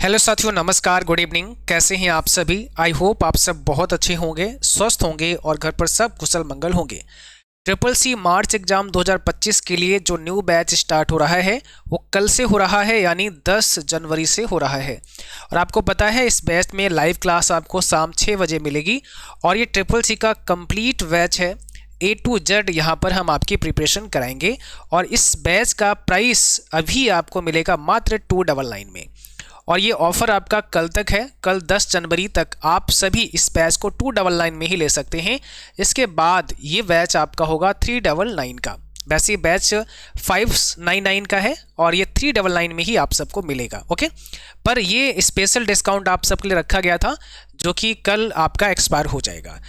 Hello साथियों, नमस्कार, good evening. कैसे हैं आप सभी? आई होप आप सब बहुत अच्छे होंगे, स्वस्थ होंगे और घर पर सब कुशल मंगल होंगे। ट्रिपल सी मार्च एग्जाम 2025 के लिए जो न्यू बैच स्टार्ट हो रहा है वो कल से हो रहा है, यानी 10 जनवरी से हो रहा है। और आपको पता है इस बैच में लाइव क्लास आपको शाम 6 बजे मिलेगी और ये ट्रिपल सी का कंप्लीट बैच है। A to Z यहाँ पर हम आपकी प्रिपरेशन कराएंगे और इस बैच का प्राइस अभी आपको मिलेगा मात्र 299 में। और ये ऑफ़र आपका कल तक है, कल 10 जनवरी तक आप सभी इस बैच को 299 में ही ले सकते हैं। इसके बाद ये बैच आपका होगा 399 का। वैसे बैच 599 का है और ये 399 में ही आप सबको मिलेगा। ओके, पर ये स्पेशल डिस्काउंट आप सबके लिए रखा गया था जो कि कल आपका एक्सपायर हो जाएगा।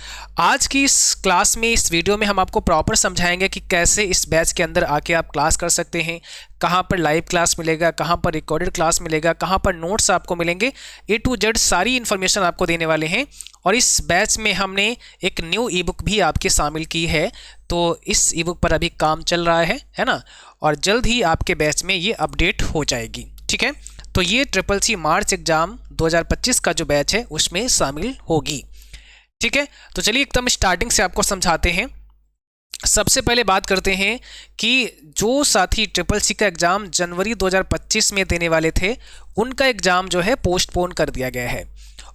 आज की इस क्लास में, इस वीडियो में हम आपको प्रॉपर समझाएंगे कि कैसे इस बैच के अंदर आके आप क्लास कर सकते हैं, कहाँ पर लाइव क्लास मिलेगा, कहाँ पर रिकॉर्डेड क्लास मिलेगा, कहाँ पर नोट्स आपको मिलेंगे। A to Z सारी इन्फॉर्मेशन आपको देने वाले हैं। और इस बैच में हमने एक न्यू ई बुक भी आपके शामिल की है, तो इस ई बुक पर अभी काम चल रहा है ना, और जल्द ही आपके बैच में ये अपडेट हो जाएगी। ठीक है, तो ये ट्रिपल सी मार्च एग्जाम 2025 का जो बैच है उसमें शामिल होगी। ठीक है, तो चलिए एकदम स्टार्टिंग से आपको समझाते हैं। सबसे पहले बात करते हैं कि जो साथी ट्रिपल सी का एग्ज़ाम जनवरी 2025 में देने वाले थे उनका एग्ज़ाम जो है पोस्टपोन कर दिया गया है।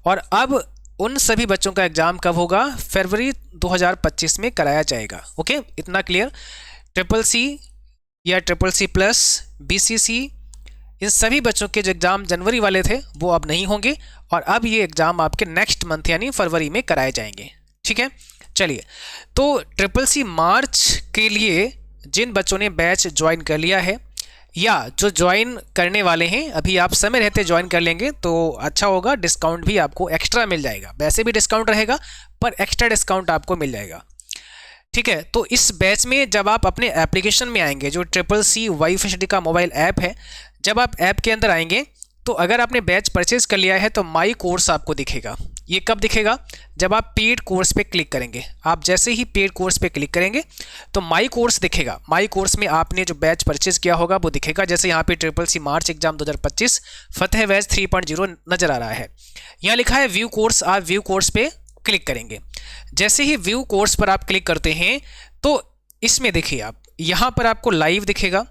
और अब उन सभी बच्चों का एग्ज़ाम कब होगा? फरवरी 2025 में कराया जाएगा। ओके, इतना क्लियर। ट्रिपल सी या ट्रिपल सी प्लस, BCC, इन सभी बच्चों के जो एग्ज़ाम जनवरी वाले थे वो अब नहीं होंगे और अब ये एग्ज़ाम आपके नेक्स्ट मंथ यानी फरवरी में कराए जाएंगे। ठीक है, चलिए, तो ट्रिपल सी मार्च के लिए जिन बच्चों ने बैच ज्वाइन कर लिया है या जो ज्वाइन करने वाले हैं, अभी आप समय रहते ज्वाइन कर लेंगे तो अच्छा होगा। डिस्काउंट भी आपको एक्स्ट्रा मिल जाएगा, वैसे भी डिस्काउंट रहेगा पर एक्स्ट्रा डिस्काउंट आपको मिल जाएगा। ठीक है, तो इस बैच में जब आप अपने एप्लीकेशन में आएंगे, जो ट्रिपल सी YFSD का मोबाइल ऐप है, जब आप ऐप के अंदर आएंगे तो अगर आपने बैच परचेज कर लिया है तो माई कोर्स आपको दिखेगा। ये कब दिखेगा? जब आप पेड कोर्स पे क्लिक करेंगे। आप जैसे ही पेड कोर्स पे क्लिक करेंगे तो माई कोर्स दिखेगा। माई कोर्स में आपने जो बैच परचेज किया होगा वो दिखेगा। जैसे यहाँ पे ट्रिपल सी मार्च एग्जाम 2025 फतेह बैच 3.0 नज़र आ रहा है। यहाँ लिखा है व्यू कोर्स। आप व्यू कोर्स पे क्लिक करेंगे। जैसे ही व्यू कोर्स पर आप क्लिक करते हैं तो इसमें देखिए, आप यहाँ पर आपको लाइव दिखेगा,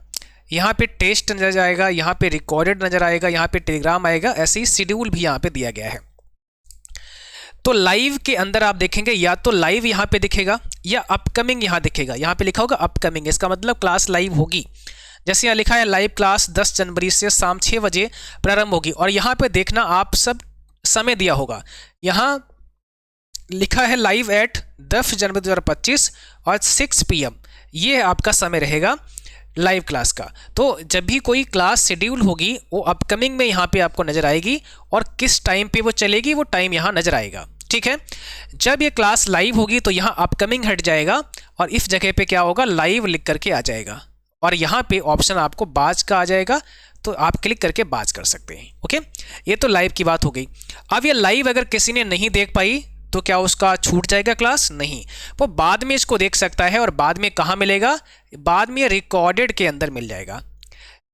यहाँ पे टेस्ट नजर आएगा, यहाँ पे रिकॉर्डेड नजर आएगा, यहाँ पे टेलीग्राम आएगा, ऐसे ही शेड्यूल भी यहाँ पे दिया गया है। तो लाइव के अंदर आप देखेंगे या तो लाइव यहाँ पे दिखेगा या अपकमिंग यहाँ दिखेगा। यहाँ पे लिखा होगा अपकमिंग, इसका मतलब क्लास लाइव होगी। जैसे यहाँ लिखा है लाइव क्लास 10 जनवरी से शाम 6 बजे प्रारंभ होगी और यहाँ पे देखना आप सब समय दिया होगा। यहाँ लिखा है लाइव एट 10 जनवरी 2025 और 6 PM, ये आपका समय रहेगा लाइव क्लास का। तो जब भी कोई क्लास शेड्यूल होगी वो अपकमिंग में यहाँ पे आपको नज़र आएगी और किस टाइम पे वो चलेगी वो टाइम यहाँ नज़र आएगा। ठीक है, जब ये क्लास लाइव होगी तो यहाँ अपकमिंग हट जाएगा और इस जगह पे क्या होगा, लाइव लिख करके आ जाएगा और यहाँ पे ऑप्शन आपको बाज का आ जाएगा, तो आप क्लिक करके बाज कर सकते हैं। ओके, ये तो लाइव की बात हो गई। अब ये लाइव अगर किसी ने नहीं देख पाई तो क्या उसका छूट जाएगा क्लास? नहीं, वो बाद में इसको देख सकता है। और बाद में कहाँ मिलेगा? बाद में रिकॉर्डेड के अंदर मिल जाएगा।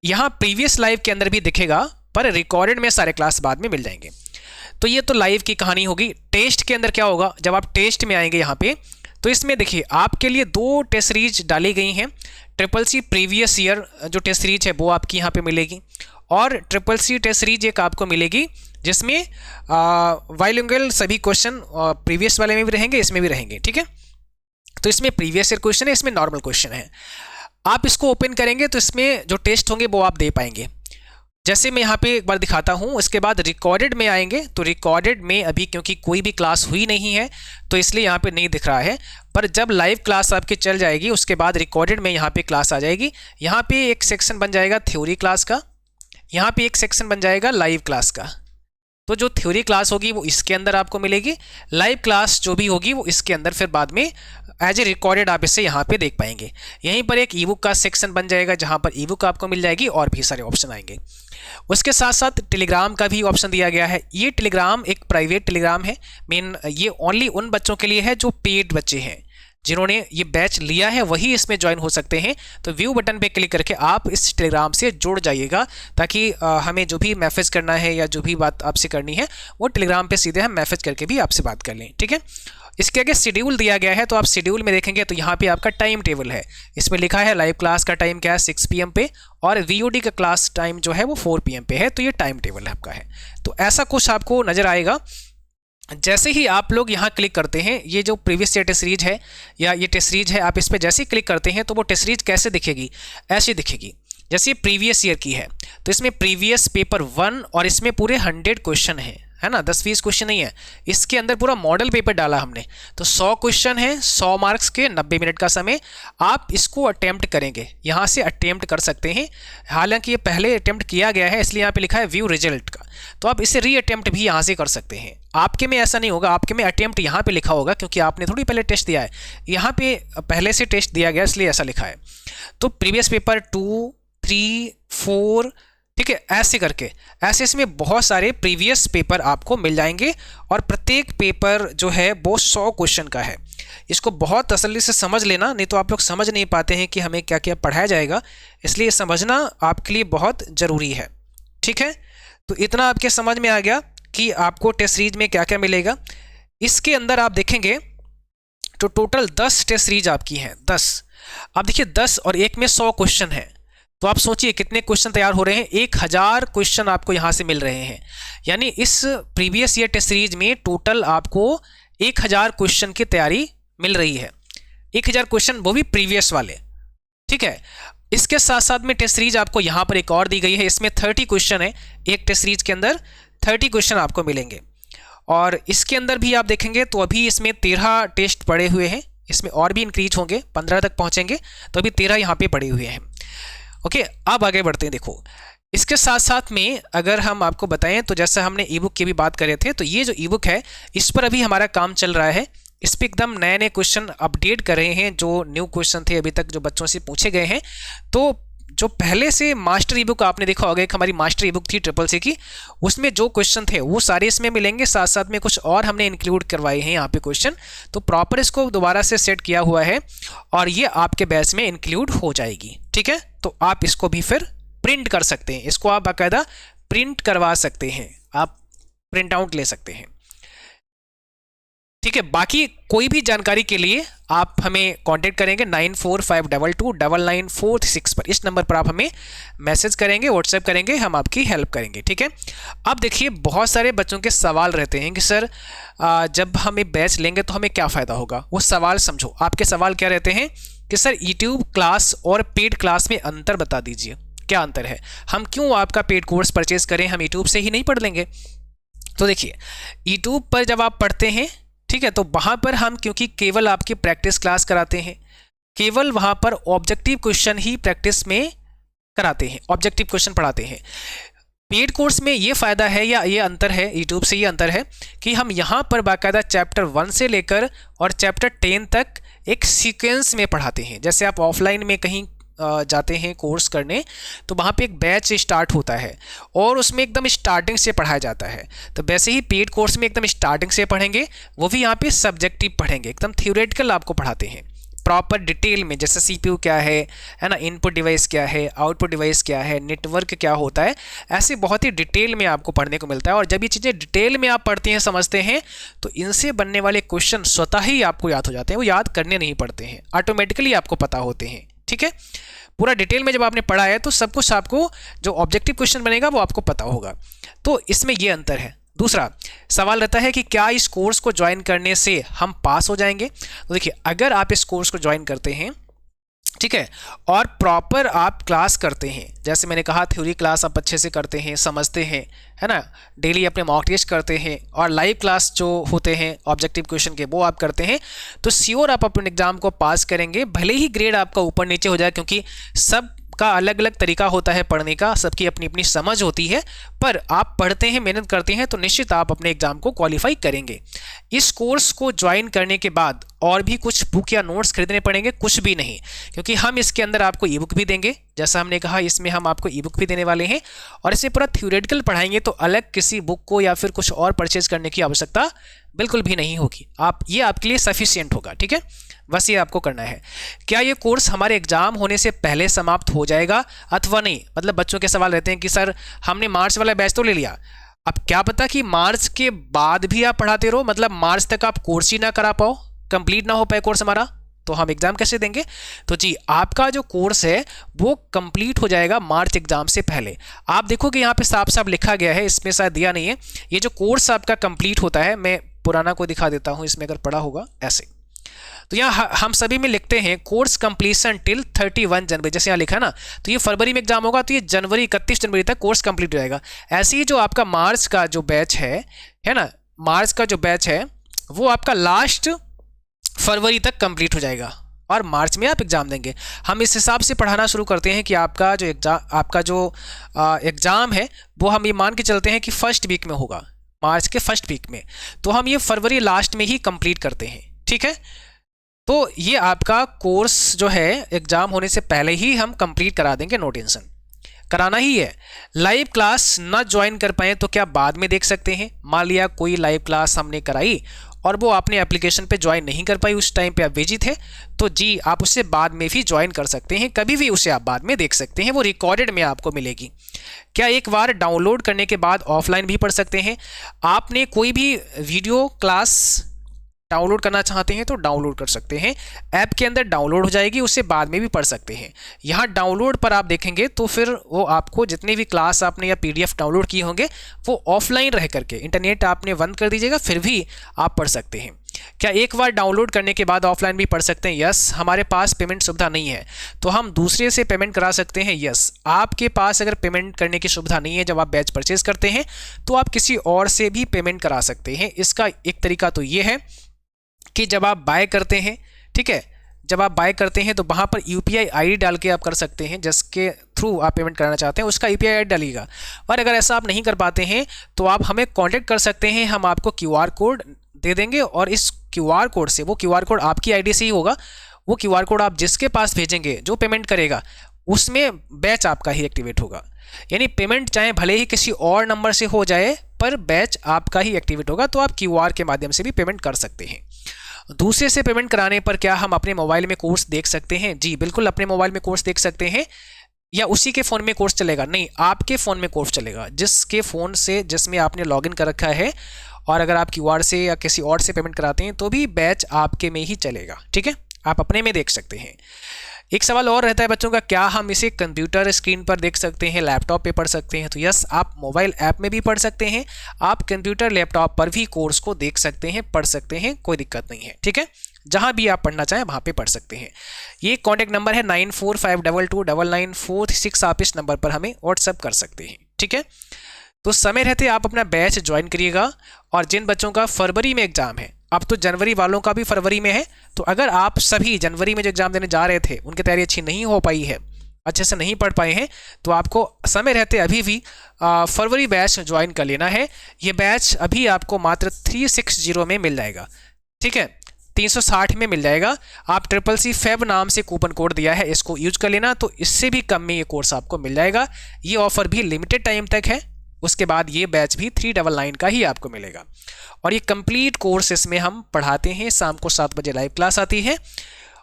यहाँ प्रीवियस लाइव के अंदर भी दिखेगा पर रिकॉर्डेड में सारे क्लास बाद में मिल जाएंगे। तो ये तो लाइव की कहानी होगी। टेस्ट के अंदर क्या होगा? जब आप टेस्ट में आएंगे यहाँ पे तो इसमें देखिए आपके लिए 2 टेस्ट सीरीज डाली गई हैं। ट्रिपल सी प्रीवियस ईयर जो टेस्ट सीरीज है वो आपकी यहाँ पे मिलेगी और ट्रिपल सी टेस्ट सीरीज एक आपको मिलेगी जिसमें बाइलिंगुअल सभी क्वेश्चन प्रीवियस वाले में भी रहेंगे, इसमें भी रहेंगे। ठीक है, तो इसमें प्रीवियस ईयर क्वेश्चन है, इसमें नॉर्मल क्वेश्चन है। आप इसको ओपन करेंगे तो इसमें जो टेस्ट होंगे वो आप दे पाएंगे। जैसे मैं यहाँ पे एक बार दिखाता हूँ, उसके बाद रिकॉर्डेड में आएंगे तो रिकॉर्डेड में अभी क्योंकि कोई भी क्लास हुई नहीं है तो इसलिए यहाँ पे नहीं दिख रहा है, पर जब लाइव क्लास आपकी चल जाएगी उसके बाद रिकॉर्डेड में यहाँ पे क्लास आ जाएगी। यहाँ पे एक सेक्शन बन जाएगा थ्योरी क्लास का, यहाँ पे एक सेक्शन बन जाएगा लाइव क्लास का। तो जो थ्योरी क्लास होगी वो इसके अंदर आपको मिलेगी, लाइव क्लास जो भी होगी वो इसके अंदर फिर बाद में एज ए रिकॉर्डेड आप इसे यहाँ पे देख पाएंगे। यहीं पर एक ई बुक का सेक्शन बन जाएगा जहाँ पर ई बुक आपको मिल जाएगी और भी सारे ऑप्शन आएंगे। उसके साथ साथ टेलीग्राम का भी ऑप्शन दिया गया है। ये टेलीग्राम एक प्राइवेट टेलीग्राम है, मेन ये ओनली उन बच्चों के लिए है जो पेड बच्चे हैं। जिन्होंने ये बैच लिया है वही इसमें ज्वाइन हो सकते हैं। तो व्यू बटन पे क्लिक करके आप इस टेलीग्राम से जुड़ जाइएगा, ताकि हमें जो भी मैसेज करना है या जो भी बात आपसे करनी है वो टेलीग्राम पे सीधे हम मैसेज करके भी आपसे बात कर लें, ठीक है। इसके आगे शेड्यूल दिया गया है, तो आप शेड्यूल में देखेंगे तो यहाँ पे आपका टाइम टेबल है। इसमें लिखा है लाइव क्लास का टाइम क्या है 6 PM पे, और VOD का क्लास टाइम जो है वो 4 PM पे है। तो ये टाइम टेबल आपका है। तो ऐसा कुछ आपको नज़र आएगा। जैसे ही आप लोग यहाँ क्लिक करते हैं, ये जो प्रीवियस ईयर टेस्ट सीरीज है या ये टेस्ट सीरीज है, आप इस पर जैसे ही क्लिक करते हैं तो वो टेस्ट सीरीज कैसे दिखेगी, ऐसी दिखेगी। जैसे ये प्रीवियस ईयर की है तो इसमें प्रीवियस पेपर 1 और इसमें पूरे 100 क्वेश्चन है ना, 10-20 क्वेश्चन नहीं है। इसके अंदर पूरा मॉडल पेपर डाला हमने। तो 100 क्वेश्चन है, 100 मार्क्स के, 90 मिनट का समय। आप इसको अटेम्प्ट करेंगे, यहाँ से अटेम्प्ट कर सकते हैं। हालांकि ये पहले अटेम्प्ट किया गया है, इसलिए यहाँ पे लिखा है व्यू रिजल्ट का। तो आप इसे री अटेम्प्ट भी यहाँ से कर सकते हैं। आपके में ऐसा नहीं होगा, आपके में अटेम्प्ट यहाँ पे लिखा होगा, क्योंकि आपने थोड़ी पहले टेस्ट दिया है। यहाँ पे पहले से टेस्ट दिया गया इसलिए ऐसा लिखा है। तो प्रीवियस पेपर 2, 3, 4, ठीक है, ऐसे करके ऐसे इसमें बहुत सारे प्रीवियस पेपर आपको मिल जाएंगे। और प्रत्येक पेपर जो है वो 100 क्वेश्चन का है। इसको बहुत तसल्ली से समझ लेना, नहीं तो आप लोग समझ नहीं पाते हैं कि हमें क्या क्या पढ़ाया जाएगा। इसलिए समझना आपके लिए बहुत ज़रूरी है, ठीक है। तो इतना आपके समझ में आ गया कि आपको टेस्ट सीरीज में क्या क्या मिलेगा। इसके अंदर आप देखेंगे तो टोटल 10 टेस्ट सीरीज आपकी हैं, 10। आप देखिए 10 और एक में 100 क्वेश्चन है। तो आप सोचिए कितने क्वेश्चन तैयार हो रहे हैं। 1000 क्वेश्चन आपको यहाँ से मिल रहे हैं। यानी इस प्रीवियस ईयर टेस्ट सीरीज में टोटल आपको 1000 क्वेश्चन की तैयारी मिल रही है। 1000 क्वेश्चन, वो भी प्रीवियस वाले, ठीक है। इसके साथ साथ में टेस्ट सीरीज आपको यहाँ पर एक और दी गई है। इसमें 30 क्वेश्चन है। एक टेस्ट सीरीज के अंदर 30 क्वेश्चन आपको मिलेंगे। और इसके अंदर भी आप देखेंगे तो अभी इसमें 13 टेस्ट पड़े हुए हैं। इसमें और भी इंक्रीज होंगे, 15 तक पहुँचेंगे, तो अभी 13 यहाँ पे पड़े हुए हैं। ओके, अब आगे बढ़ते हैं। देखो, इसके साथ साथ में अगर हम आपको बताएं तो जैसे हमने ई बुक की भी बात करे थे, तो ये जो ई बुक है इस पर अभी हमारा काम चल रहा है। इस पर एकदम नए नए क्वेश्चन अपडेट कर रहे हैं, जो न्यू क्वेश्चन थे अभी तक जो बच्चों से पूछे गए हैं। तो जो पहले से मास्टर ई बुक आपने देखा होगा, एक हमारी मास्टर ई बुक थी CCC की, उसमें जो क्वेश्चन थे वो सारे इसमें मिलेंगे। साथ साथ में कुछ और हमने इंक्लूड करवाए हैं यहाँ पे क्वेश्चन। तो प्रॉपर इसको दोबारा से सेट किया हुआ है और ये आपके बैच में इंक्लूड हो जाएगी, ठीक है। तो आप इसको भी फिर प्रिंट कर सकते हैं। इसको आप बाकायदा प्रिंट करवा सकते हैं, आप प्रिंट आउट ले सकते हैं, ठीक है। बाकी कोई भी जानकारी के लिए आप हमें कांटेक्ट करेंगे 9452299436 पर। इस नंबर पर आप हमें मैसेज करेंगे, व्हाट्सएप करेंगे, हम आपकी हेल्प करेंगे, ठीक है। अब देखिए, बहुत सारे बच्चों के सवाल रहते हैं कि सर जब हमें बैच लेंगे तो हमें क्या फ़ायदा होगा। वो सवाल समझो, आपके सवाल क्या रहते हैं कि सर यूट्यूब क्लास और पेड क्लास में अंतर बता दीजिए, क्या अंतर है, हम क्यों आपका पेड कोर्स परचेज करें, हम यूट्यूब से ही नहीं पढ़ लेंगे। तो देखिए, यूट्यूब पर जब आप पढ़ते हैं, ठीक है, तो वहाँ पर हम क्योंकि केवल आपकी प्रैक्टिस क्लास कराते हैं, केवल वहाँ पर ऑब्जेक्टिव क्वेश्चन ही प्रैक्टिस में कराते हैं, ऑब्जेक्टिव क्वेश्चन पढ़ाते हैं। पेड कोर्स में ये फ़ायदा है या ये अंतर है, यूट्यूब से ये अंतर है कि हम यहाँ पर बाकायदा चैप्टर 1 से लेकर और चैप्टर 10 तक एक सीक्वेंस में पढ़ाते हैं। जैसे आप ऑफलाइन में कहीं जाते हैं कोर्स करने, तो वहाँ पे एक बैच स्टार्ट होता है और उसमें एकदम स्टार्टिंग से पढ़ाया जाता है। तो वैसे ही पेड कोर्स में एकदम स्टार्टिंग से पढ़ेंगे, वो भी यहाँ पे सब्जेक्टिव पढ़ेंगे, एकदम थ्योरेटिकल आपको पढ़ाते हैं प्रॉपर डिटेल में। जैसे CPU क्या है ना, इनपुट डिवाइस क्या है, आउटपुट डिवाइस क्या है, नेटवर्क क्या होता है, ऐसे बहुत ही डिटेल में आपको पढ़ने को मिलता है। और जब ये चीज़ें डिटेल में आप पढ़ते हैं, समझते हैं, तो इनसे बनने वाले क्वेश्चन स्वतः ही आपको याद हो जाते हैं। वो याद करने नहीं पड़ते हैं, ऑटोमेटिकली आपको पता होते हैं, ठीक है। पूरा डिटेल में जब आपने पढ़ा है तो सब कुछ आपको, जो ऑब्जेक्टिव क्वेश्चन बनेगा वो आपको पता होगा। तो इसमें ये अंतर है। दूसरा सवाल रहता है कि क्या इस कोर्स को ज्वाइन करने से हम पास हो जाएंगे। तो देखिए, अगर आप इस कोर्स को ज्वाइन करते हैं, ठीक है, और प्रॉपर आप क्लास करते हैं, जैसे मैंने कहा थ्योरी क्लास आप अच्छे से करते हैं, समझते हैं, है ना, डेली अपने मॉक टेस्ट करते हैं, और लाइव क्लास जो होते हैं ऑब्जेक्टिव क्वेश्चन के वो आप करते हैं, तो श्योर आप अपने एग्जाम को पास करेंगे। भले ही ग्रेड आपका ऊपर नीचे हो जाए, क्योंकि सब का अलग अलग तरीका होता है पढ़ने का, सबकी अपनी अपनी समझ होती है, पर आप पढ़ते हैं, मेहनत करते हैं, तो निश्चित आप अपने एग्जाम को क्वालिफाई करेंगे। इस कोर्स को ज्वाइन करने के बाद और भी कुछ बुक या नोट्स खरीदने पड़ेंगे, कुछ भी नहीं, क्योंकि हम इसके अंदर आपको ई बुक भी देंगे। जैसा हमने कहा, इसमें हम आपको ई बुक भी देने वाले हैं और इसे पूरा थ्योरेटिकल पढ़ाएंगे, तो अलग किसी बुक को या फिर कुछ और परचेज करने की आवश्यकता बिल्कुल भी नहीं होगी। ये आपके लिए सफिशिएंट होगा, ठीक है। बस ये आपको करना है। क्या ये कोर्स हमारे एग्जाम होने से पहले समाप्त हो जाएगा अथवा नहीं? मतलब बच्चों के सवाल रहते हैं कि सर हमने मार्च वाला बैच तो ले लिया, अब क्या पता कि मार्च के बाद भी आप पढ़ाते रहो, मतलब मार्च तक आप कोर्स ही ना करा पाओ, कंप्लीट ना हो पाए कोर्स हमारा, तो हम एग्जाम कैसे देंगे? तो जी आपका जो कोर्स है वो कंप्लीट हो जाएगा मार्च एग्जाम से पहले। आप देखोगे यहाँ पे साफ साफ लिखा गया है, इसमें शायद दिया नहीं है, ये जो कोर्स आपका कंप्लीट होता है, मैं पुराना को दिखा देता हूँ, इसमें अगर पढ़ा होगा ऐसे, तो यहाँ हम सभी में लिखते हैं कोर्स कंप्लीशन टिल 31 जनवरी, जैसे यहाँ लिखा है ना, तो ये फरवरी में एग्जाम होगा, तो ये जनवरी 31 जनवरी तक कोर्स कंप्लीट हो जाएगा। ऐसे ही जो आपका मार्च का जो बैच है ना, मार्च का जो बैच है वो आपका लास्ट फरवरी तक कंप्लीट हो जाएगा और मार्च में आप एग्ज़ाम देंगे। हम इस हिसाब से पढ़ाना शुरू करते हैं कि आपका जो एग्ज़ाम है वो हम ये मान के चलते हैं कि फर्स्ट वीक में होगा, मार्च के फर्स्ट वीक में, तो हम ये फरवरी लास्ट में ही कंप्लीट करते हैं, ठीक है। तो ये आपका कोर्स जो है एग्ज़ाम होने से पहले ही हम कंप्लीट करा देंगे, नो टेंशन, कराना ही है। लाइव क्लास ना ज्वाइन कर पाए तो क्या बाद में देख सकते हैं? मान लिया कोई लाइव क्लास हमने कराई और वो आपने एप्लीकेशन पे ज्वाइन नहीं कर पाई, उस टाइम पे आप बिजी थे, तो जी आप उससे बाद में भी ज्वाइन कर सकते हैं, कभी भी उसे आप बाद में देख सकते हैं, वो रिकॉर्डेड में आपको मिलेगी। क्या एक बार डाउनलोड करने के बाद ऑफलाइन भी पढ़ सकते हैं? आपने कोई भी वीडियो क्लास डाउनलोड करना चाहते हैं तो डाउनलोड कर सकते हैं, ऐप के अंदर डाउनलोड हो जाएगी, उससे बाद में भी पढ़ सकते हैं। यहाँ डाउनलोड पर आप देखेंगे तो फिर वो आपको जितने भी क्लास आपने या पीडीएफ डाउनलोड किए होंगे वो ऑफलाइन रह करके, इंटरनेट आपने बंद कर दीजिएगा फिर भी आप पढ़ सकते हैं। क्या एक बार डाउनलोड करने के बाद ऑफलाइन भी पढ़ सकते हैं? यस। हमारे पास पेमेंट सुविधा नहीं है तो हम दूसरे से पेमेंट करा सकते हैं। यस। आपके पास अगर पेमेंट करने की सुविधा नहीं है जब आप बैच परचेज करते हैं तो आप किसी और से भी पेमेंट करा सकते हैं। इसका एक तरीका तो ये है कि जब आप बाय करते हैं, ठीक है, जब आप बाय करते हैं तो वहाँ पर यूपीआई आईडी डाल के आप कर सकते हैं, जिसके थ्रू आप पेमेंट कराना चाहते हैं उसका यूपीआई आईडी डालिएगा। और अगर ऐसा आप नहीं कर पाते हैं तो आप हमें कांटेक्ट कर सकते हैं, हम आपको क्यूआर कोड दे देंगे और इस क्यूआर कोड से, वो क्यूआर कोड आपकी आईडी से ही होगा, वो क्यूआर कोड आप जिसके पास भेजेंगे जो पेमेंट करेगा उसमें बैच आपका ही एक्टिवेट होगा। यानी पेमेंट चाहे भले ही किसी और नंबर से हो जाए पर बैच आपका ही एक्टिवेट होगा, तो आप क्यूआर के माध्यम से भी पेमेंट कर सकते हैं। दूसरे से पेमेंट कराने पर क्या हम अपने मोबाइल में कोर्स देख सकते हैं? जी बिल्कुल, अपने मोबाइल में कोर्स देख सकते हैं। या उसी के फ़ोन में कोर्स चलेगा? नहीं, आपके फ़ोन में कोर्स चलेगा, जिसके फ़ोन से जिसमें आपने लॉगिन कर रखा है, और अगर आप क्यूआर से या किसी और से पेमेंट कराते हैं तो भी बैच आपके में ही चलेगा, ठीक है, आप अपने में देख सकते हैं। एक सवाल और रहता है बच्चों का, क्या हम इसे कंप्यूटर स्क्रीन पर देख सकते हैं, लैपटॉप पे पढ़ सकते हैं? तो यस, आप मोबाइल ऐप में भी पढ़ सकते हैं, आप कंप्यूटर लैपटॉप पर भी कोर्स को देख सकते हैं, पढ़ सकते हैं, कोई दिक्कत नहीं है, ठीक है। जहां भी आप पढ़ना चाहें वहां पे पढ़ सकते हैं। ये कॉन्टैक्ट नंबर है 9452299946, आप इस नंबर पर हमें व्हाट्सअप कर सकते हैं, ठीक है। तो समय रहते आप अपना बैच ज्वाइन करिएगा। और जिन बच्चों का फरवरी में एग्जाम है, अब तो जनवरी वालों का भी फरवरी में है, तो अगर आप सभी जनवरी में जो एग्जाम देने जा रहे थे उनकी तैयारी अच्छी नहीं हो पाई है, अच्छे से नहीं पढ़ पाए हैं, तो आपको समय रहते अभी भी फरवरी बैच ज्वाइन कर लेना है। ये बैच अभी आपको मात्र 360 में मिल जाएगा, ठीक है, 360 में मिल जाएगा। आप CCC फेब नाम से कूपन कोड दिया है, इसको यूज कर लेना, तो इससे भी कम में ये कोर्स आपको मिल जाएगा। ये ऑफर भी लिमिटेड टाइम तक है, उसके बाद ये बैच भी 399 का ही आपको मिलेगा। और ये कंप्लीट कोर्स इसमें हम पढ़ाते हैं, शाम को 7 बजे लाइव क्लास आती है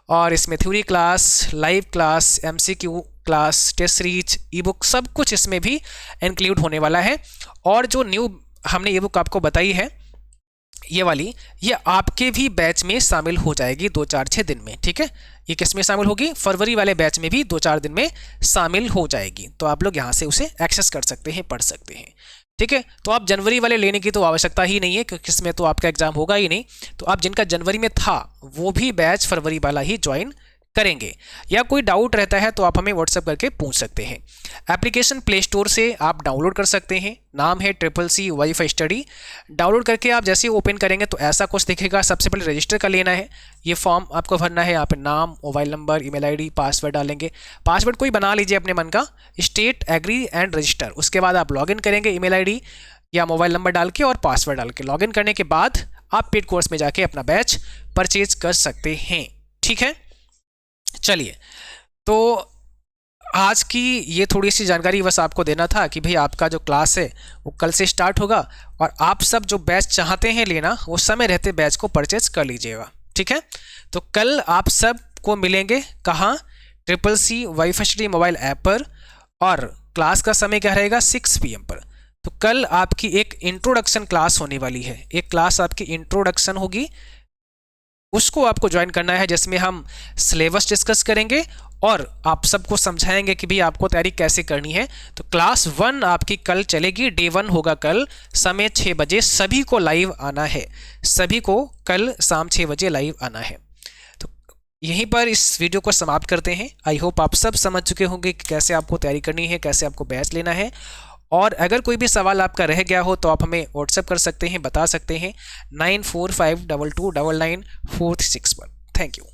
और इसमें theory class, live class, MCQ class, test series, ebook, सब कुछ इसमें भी इंक्लूड होने वाला है। और जो न्यू हमने ई बुक आपको बताई है ये वाली, ये आपके भी बैच में शामिल हो जाएगी 2-4-6 दिन में, ठीक है। ये किस में शामिल होगी? फरवरी वाले बैच में भी 2-4 दिन में शामिल हो जाएगी, तो आप लोग यहाँ से उसे एक्सेस कर सकते हैं, पढ़ सकते हैं, ठीक है। तो आप जनवरी वाले लेने की तो आवश्यकता ही नहीं है क्योंकि इसमें तो आपका एग्जाम होगा ही नहीं, तो आप जिनका जनवरी में था वो भी बैच फरवरी वाला ही ज्वाइन करेंगे। या कोई डाउट रहता है तो आप हमें व्हाट्सएप करके पूछ सकते हैं। एप्लीकेशन प्ले स्टोर से आप डाउनलोड कर सकते हैं, नाम है CCC वाईफाई स्टडी। डाउनलोड करके आप जैसे ही ओपन करेंगे तो ऐसा कुछ दिखेगा। सबसे पहले रजिस्टर कर लेना है, ये फॉर्म आपको भरना है, यहाँ पे नाम, mobile number, email ID, password डालेंगे। पासवर्ड कोई बना लीजिए अपने मन का, स्टेट, एग्री एंड रजिस्टर। उसके बाद आप लॉगिन करेंगे ईमेल आईडी या मोबाइल नंबर डाल के और पासवर्ड डाल के। लॉगिन करने के बाद आप पेड कोर्स में जाके अपना बैच परचेज कर सकते हैं। ठीक है, चलिए, तो आज की ये थोड़ी सी जानकारी बस आपको देना था कि भाई आपका जो क्लास है वो कल से स्टार्ट होगा और आप सब जो बैच चाहते हैं लेना वो समय रहते बैच को परचेज कर लीजिएगा। ठीक है, तो कल आप सब को मिलेंगे कहाँ, CCC wifi study mobile app पर, और क्लास का समय क्या रहेगा 6 PM पर। तो कल आपकी एक इंट्रोडक्शन क्लास होने वाली है, एक क्लास आपकी इंट्रोडक्शन होगी, उसको आपको ज्वाइन करना है, जिसमें हम सिलेबस डिस्कस करेंगे और आप सबको समझाएंगे कि भाई आपको तैयारी कैसे करनी है। तो क्लास 1 आपकी कल चलेगी, डे 1 होगा कल, समय 6 बजे, सभी को लाइव आना है, सभी को कल शाम 6 बजे लाइव आना है। तो यहीं पर इस वीडियो को समाप्त करते हैं। आई होप आप सब समझ चुके होंगे कि कैसे आपको तैयारी करनी है, कैसे आपको बैच लेना है, और अगर कोई भी सवाल आपका रह गया हो तो आप हमें व्हाट्सएप कर सकते हैं, बता सकते हैं 9452299436 पर। Thank you.